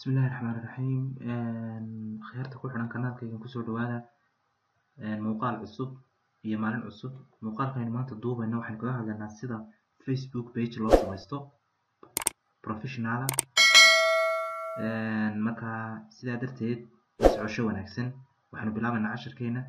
بسم الله الرحمن الرحيم خيارta ku xiran kanaalkaygan kusoo dhawaada muuqaal cusub iyo maalin cusub muuqaalkaynu maanta duubayno waxaan kaga hadlaynaa sida Facebook page loo samaysto professional marka sidaa darteed la socosho wanaagsan waxaanu bilaabaynaa casharkeena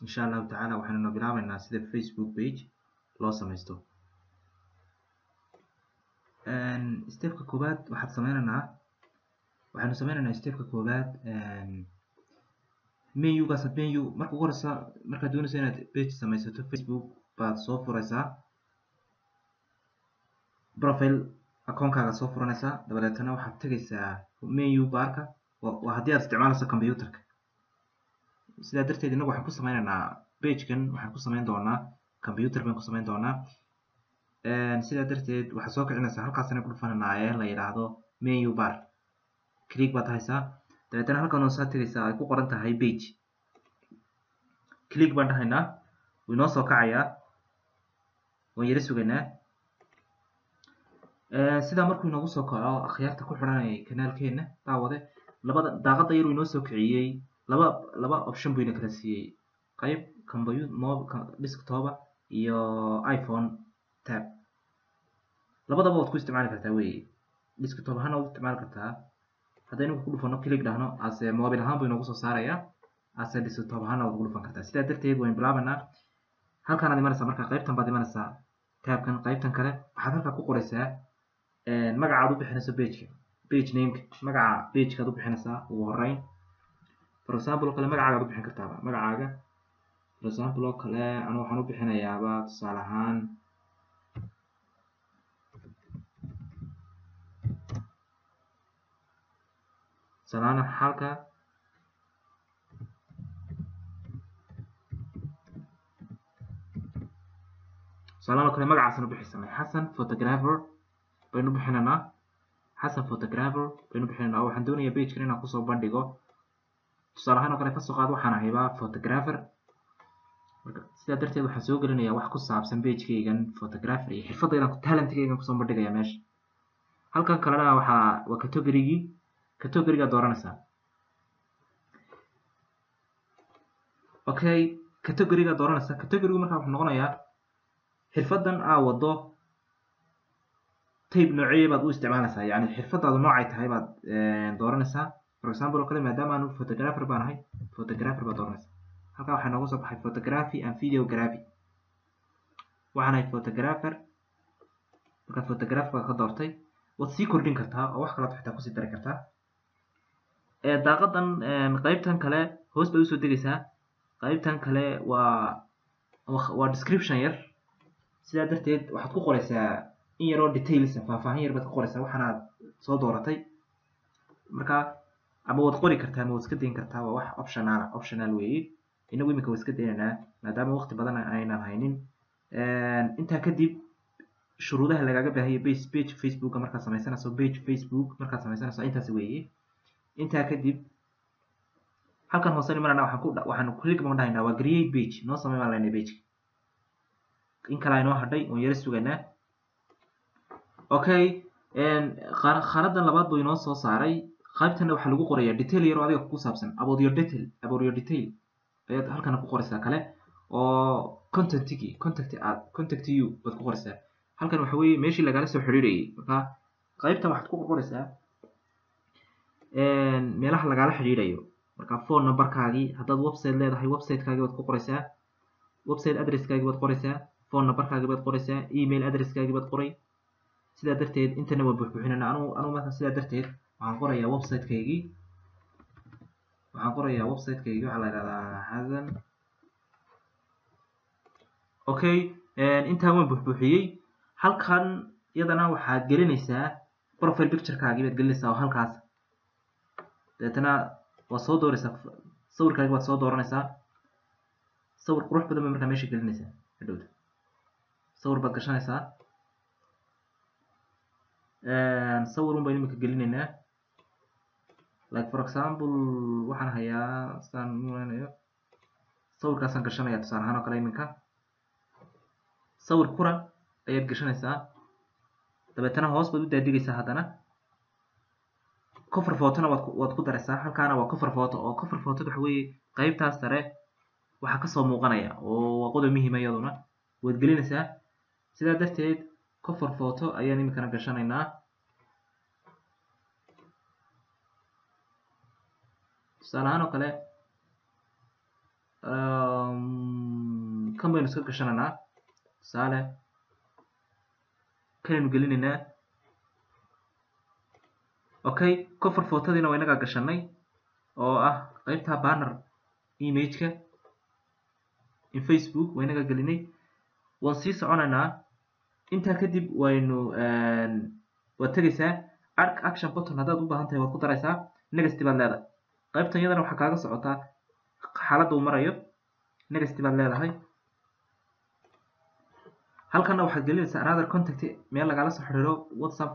insha allahu tacaala waxaanu bilaabaynaa sida Facebook page loo samaysto stepka koowaad waxaanu sameynaynaa stepka koowaad menugaas menu marka ugu horeysa markaad doonayso inaad page samaysato Facebook baad soo furaysaa profile account-kaaga soo furanaysaa dabadeetana waxaad tegaysaa menu barka waa haddii aad isticmaalayso computerka sidaa darteed inagu waxaan ku sameynaynaa pagekan waxaan ku sameyn doonaa computer baan ku sameyn doonaa sidaa darteed waxaad soo kicinaysaa halkaasna ku dhufananaa ee la yidhaahdo menu bar click baad haysaa dabeetana halkan oo soo tegaysaa ay ku qoran tahay page click baan dhahaynaa wuu inoo soo kacayaa waan yara sugaynaa sidaa markuu inoogu soo kaco akhyaarta ku xiran kanaalkeena daawade labada daaqada yar uu inoo soo kiciyey laba option buu ina kala siiyey qayb desktop iyo iPhone tab labadaba waad ku isticmaali kartaa weeye desktop ahaan waad isticmaali kartaa haddaynu ku dhufano click dhahno ase mobile ahaan buu inoogu soo saarayaa ase desktop ahaan waad ugu dhufan kartaa sidaa darteed waynu bilaabanaa halkan aad imanaysaa marka qaybtan baad imanaysaa tabkan qaybtan kale waxaad halkaa ku qoraysaa magaca aad u bixinayso page nameka magaca pageka aad u bixinaysaa ugu horeyn for example kale magacaaga aad u bixin kartaaba magacaaga for example oo kale anu waxaan u bixinayaaba tusaale ahaan salaana halka salaana kale magacaasna bixisana xasan photographer baynu bixinanaa xasan photographer baynu bixinanaa waxaan doonayaa pagekan inaan kusoo bandhigo tusaale ahaan oo kale kasoo qaad waxaan ahaybaa photographer marka sidaa darteed waxaan soo gelinayaa wax ku saabsan pagekaygan photographer iyo xirfadaydan talentkaygan kusoo bandhigaya meesha halkan kalena waa categoryga dooranaysaa okay categoryga dooranaysaa categorygu markaa wuxuu noqonayaa xirfadan aa wado type noocee baad u isticmaalaysaa yani xirfadaadu noocay tahay baad dooranaysaa for example oo kale maadaama aanu photographer baan ahay photographer baad dooranaysaa halkaa waxaa nooga soo baxay photography and videography waxaan ahay photographer markaa photographer baad ka doortay waad sii kordhin kartaa oo wax kalaad xitaa kusii dari kartaa daaqadan qaybtan kale hoos baad usoo degaysaa qaybtan kale waa description yar sidaa darteed waxaad ku qoraysaa in yaroo details faahfaahin yar baad ku qoraysaa waxaanaad soo dooratay marka ama waad qori kartaa ama waad iska dayn kartaa waa wax optional weeye inagu imika waa iska daynaynaa maadaama waqti badan aynan haynin intaa kadib shuruudaha lagaaga baahaya page Facebook markaad samaysanayso page Facebook markaad samaysanayso intaas weeye intaa kadib halkan hoose imanana waxaan click baan dhahaynaa waa create page noo samey baan leynay page in kale inoo hadhay oon yara sugaynaa okay kharadan labaad buu inoo soo saaray qaybtana waxaa lagu qorayaa detail yar oo adiga ku saabsan about your detail ayaad halkana ku qoraysaa kale oo contact you baad ku qoraysaa halkan waxa weeye meeshii lagala soo xiriirayay marka qaybtan waxaad ku qoraysaa meelaha lagala xiriirayo marka phone numberkaagii haddaad website leedahay websitekaagii baad ku qoraysaa website addresskaagii baad qoraysaa phone numberkaagii baad qoraysaa email addresskaagii baad qoray sidaa darteed intana waa buuxbuuxinana anu marka sidaa darteed waxaan qorayaa websitekaygii waxaa la yidhahdaa xasan okay intaa waan buuxbuuxiyey halkan iyadana waxaad gelinaysaa profile picturekaagii baad gelinaysaa oo halkaas dabeetana waad soo dooraysaa sawirkaagii baad soo dooranaysaa sawir qurux badan ba markaa meesha gelinaysaa hadhowda sawir baad gashanaysaa sawir un baynu imika gelinaynaa like for example waxaan hayaa sidaan muleynayo sawirkaasaan gashanaya tusaale ahaan oo kale iminka sawir kura ayaad gashanaysaa dabeetana hoos baad u daadigaysaa haddana cover photona waad ku daraysaa halkaana waa cover photo oo cover photo waxa weeye qaybtaas sare waxa ka soo muuqanaya oo waa qodob muhiim ah iyaduna waad gelinaysaa sidaa darteed cover photo ayaan imikana gashanaynaa tusaale ahaan oo kale kan baynu iska gashanaynaa tusaale kanaynu gelinaynaa okay cover photodiina waa inaga gashanay oo ah qaybta banner image-ka in Facebook waa inaga gelinay waan sii soconaynaa intaa kadib waynu waad tegaysaa arc action button haddaad u baahan tahay waad ku daraysaa next baad leedahay qaybtan iyadana waxaa kaaga socotaa xaaladda uu marayo next baad leedahay halkana waxaad gelinaysaa another contact meel lagala soo xiriiro WhatsApp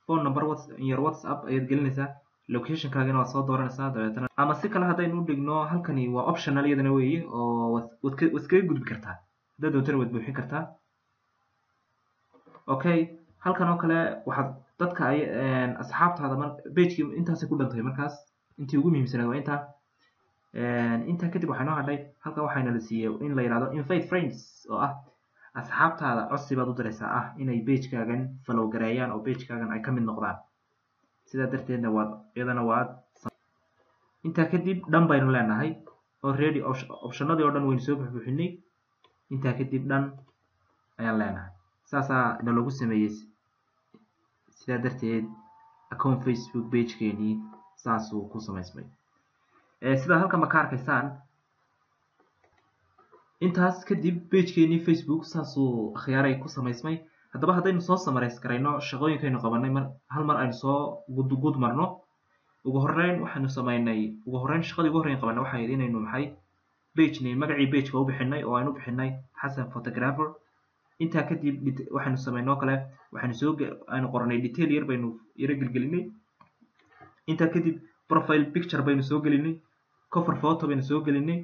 phone number your WhatsApp ayaad gelinaysaa location-kaagana waad soo dooranaysaa dabeetana ama si kale haddaynu u dhigno halkani waa optional iyadana weeye oo waad iskaga gudbi kartaa haddaad doontana waad buuxin kartaa okay halkan oo kale waxaad dadka ay asxaabtaada page-kii intaasay ku dhantay markaas intii ugu muhiimsanayd waa intaa kadib waxaa noo hadhay halkan waxayna la siiyey in la yidhahdo invite friends oo ah asxaabtaada codsi baad u diraysaa ah inay page-kaagan follow gareeyaan oo page-kaagan ay ka mid noqdaan sidaa darteedna iyadana waad intaa kadib dhan baynu leenahay already optionadii oo dhan waynu soo buuxinay intaa kadib dhan ayaan leenahay saasaa nalagu sameeyey sidaa darteed account Facebook page-keenii saasuu ku samaysmay sidaa halkan ma ka arkaysaan intaas kadib page-keenii Facebook saasuu akhyaaray ku samaysmay haddaba haddaynu soo summarize garayno shaqooyinkaynu qabanay hal mar aynu soo gud marno ugu horreyn waxaynu samaynay shaqadii ugu horreyn qabanay waxay ahayd inaynu page name magacii page-ka u bixinay oo aynu bixinay Xasan photographer intaa kadib waxaynu samaynoo kale aynu qoranay detail yar baynu yara gelgelinay intaa kadib profile picture baynu soo gelinay cover photo baynu soo gelinay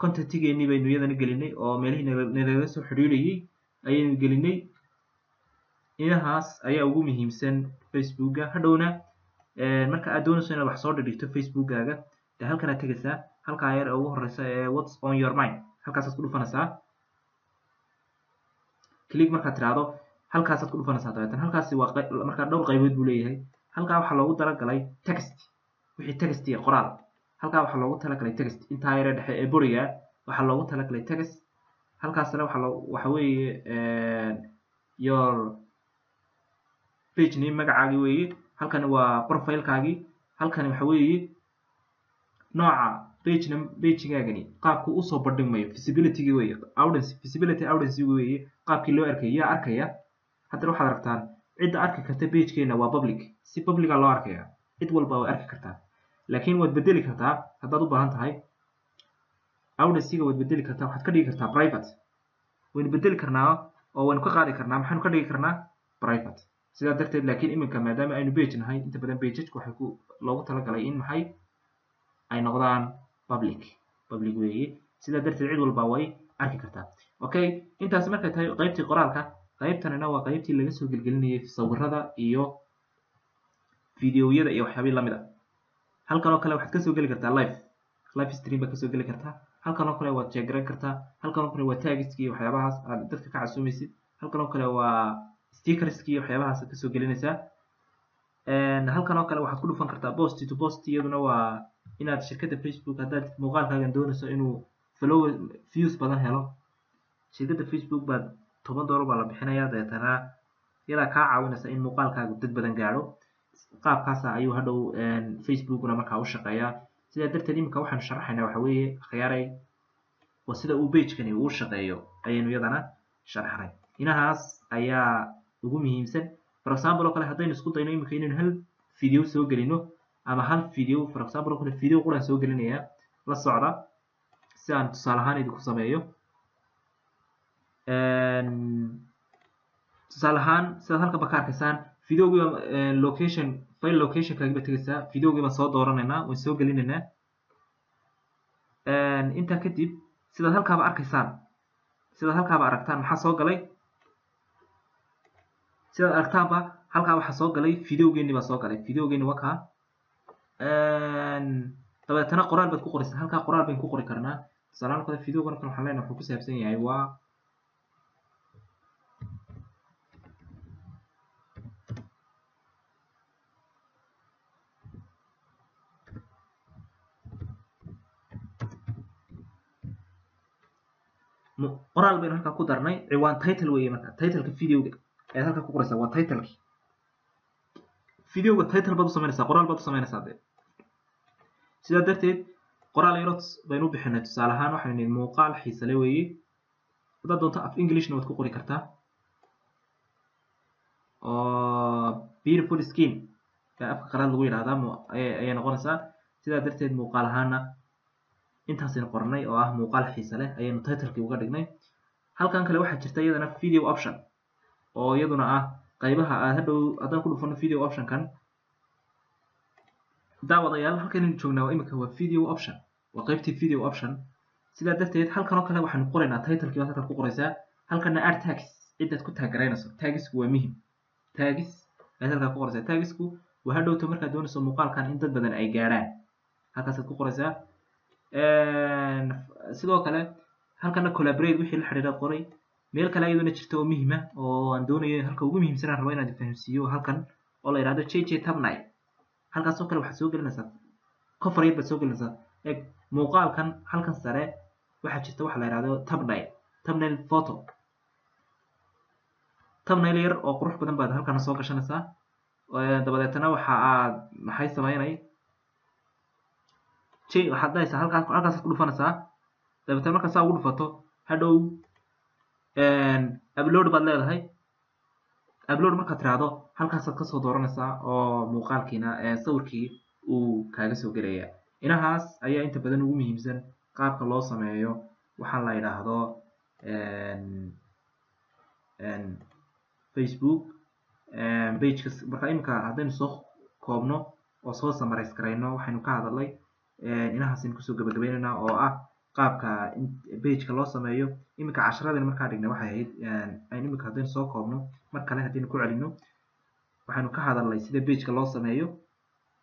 contactigeenii baynu iyadana gelinay oo meelihii nalaga soo xidhiidhayay ayaynu gelinay inahaas ayaa ugu muhiimsan Facebook-ga hadhowna marka aad doonayso inaad wax soo dhigto Facebook-gaaga dee halkanaad tegaysaa halkaa yar ee ugu horeysa ee what's on your mind halkaasaad ku dhufanaysaa click markaad tiraahdo halkaasaad ku dhufanaysaa dabeetana halkaasi waa markaa dhowr qaybood buu leeyahay halkaa waxaa loogu talagalay text wixii text iyo qoraal halkaa waxaa loogu talagalay text intaa yare dhexe ee boriga waxaa loogu talagalay text halkaasna waxa weeye your page name magacaagii weeye halkani waa profile-kaagii halkani waxa weeye nooca page-gaagani qaabku usoo bandhigmayo visibility-gii weeye audience weeye qaabkii loo arkay yaa arkaya haddana waxaad aragtaan cidda arki karta page-keena waa public si publica loo arkaya cid walba way arki kartaa laakiin waad bedeli kartaa haddaad u baahan tahay audience-ga waad bedeli kartaa waxaad ka dhigi kartaa private waynu bedeli karnaa oo waynu ka qaadi karnaa maxaynu ka dhigi karnaa private sidaa darteed laakiin iminka maadaama aynu page nahay inta badan page-ku waxay loogu talagalay in ay noqdaan public weeye sidaa darteed cid walba way arki kartaa okay intaas markay tahay qaybtii qoraalka qaybtanina waa qaybtii laga soo gelgelinayay sawirada iyo fiidiyowyada iyo waxyaabihi lamid ah halkan oo kale waxaad kasoo geli kartaa live stream baad kasoo geli kartaa halkan oo kale waad sheegarayn kartaa halkan oo kale waa tagskii waxyaabahaas aad dadka ka casuumaysid halkan oo kale waa stickerskii waxyaabahaas aad kasoo gelinaysaa halkan oo kale waxaad ku dhufan kartaa post to post iyaduna waa inaad shirkadda Facebook haddaad muuqaalkaagan doonayso inuu views badan helo shirkadda Facebook baad $10 baa la bixinayaa dabeetana iyadaa kaa caawinaysa in muuqaalkaagu dad badan gaadho qaabkaasa ayuu hadhow Facebook-na markaa u shaqeeyaa sidaa darteed iminka waxaanu sharaxaynaa waxa weeye akhyaaray waa sida uu page-kani uu shaqeeyo ayaynu iyadana sharaxnay inahaas ayaa ugu muhiimsan for example oo kale haddaynu isku dayno iminka inaynu hal video soo gelino ama hal video for example oo kale video quraan soo gelinayaa la socda si aan tusaale ahaan idinku sameeyo tusaale ahaan sidaad halkan ba ka arkaysaan videogiiba file location-kaagi ba tegaysaa videogii baan soo dooranaynaa waan soo gelinaynaa intaa kadib sidaad halkaaba aragtaan maxaa soo galay sidaad aragtaanba halkaa waxaa soo galay videogeeni baa soo galay videogeeni waa kaa dabeetana qoraal baad ku qoraysaa halkaa qoraal bayn ku qori karnaa tusaale kale videogan kale waxaan leenahay wuxuu ku saabsan yahay waa qoraal baynu halkaa ku darnay ciwaan title weeye marka titleka videoga ayaad halkaa ku qoraysaa waa titleki videoga title baad u samaynaysaa qoraal baad u samaynaysaa dee sidaa darteed qoraal yaro baynu u bixinay tusaale ahaan waxaynu nihi muuqaal xiise le weeye haddaad doonto af englishna waad ku qori kartaa oo beautiful skin afka qalaad lagu yidhahdaa ayay noqonaysaa sidaa darteed muuqaal ahaana intaasaynu qornay oo ah muuqaal xiise leh ayaynu titlekii uga dhignay halkan kale waxaa jirta iyadana video option oo iyaduna ah qaybaha aad hadhow haddaan ku dhufano video optionkan daawadayaal halkanaynu joognaa waa imika waa video option waa qaybtii video option sidaa darteed halkan oo kale waxaanu qoraynaa titlekii baad halkan ku qoraysaa halkana add tags cidaad ku taagaraynayso tagisku waa muhim tagis ayaad halkan ku qoraysaa tagisku waa hadhowto markaad doonayso muuqaalkan in dad badan ay gaarhaan halkaasaad ku qoraysaa sidoo kale halkana collaborate wixii la xiriira qoray meel kale iyaduna jirta oo muhiima oo aan doonayo halka ugu muhiimsan aan rabo inaan fahamsiiyo halkan oo la yiraahdo jj thumbnail halkaas oo kale waxaad soo gelinaysaa cover yar baad soo gelinaysaa eeg muuqaalkan halkan sare waxaa jirta waxa la yiraahdo thumbnail photo thumbnail yar oo qurux badan baad halkan soo gashanaysaa dabadeetana waxa aad maxay sameynay waxaad daysaa halkaas ku dhufanaysaa dabeetana marka saa ugu dhufato hadhow upload baad leedahay upload markaad tiraahdo halkaasaad kasoo dooranaysaa oo muuqaalkiina sawirkii uu kaaga soo gelaya inahaas ayaa inta badan ugu muhiimsan qaabka loo sameeyo waxaa la yidhaahdo Facebook pageka marka imika haddaynu soo koobno oo soo summarize garayno waxaynu ka hadalnay inahaasaynu kusoo gabagabaynaynaa oo ah qaabka pageka loo sameeyo imika casharadaynu markaa dhignay waxay ahayd imika haddaynu soo koobno mar kale haddaynu ku celino waxaynu ka hadalnay sida pageka loo sameeyo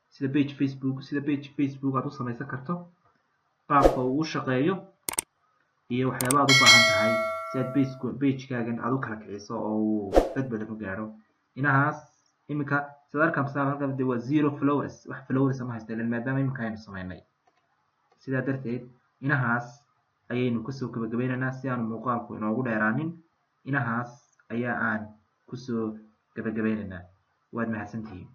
sida page Facebook aad u samaysan karto qaabka uu u shaqeeyo iyo waxyaaba aad u baahan tahay si aad pagekaagan aad u kala kiciso oo uu dad badan u gaaro inahaas imika sida arkamsaa halkan de waa 0 followers wax followers ma haysta ilaa maadaama imika aynu samaynay sidaa darteed inahaas ayaynu kusoo gabagabaynaynaa si aanu muuqaalku inoogu dheeraanin inahaas ayaa aan kusoo gabagabaynaynaa waad mahadsantihiin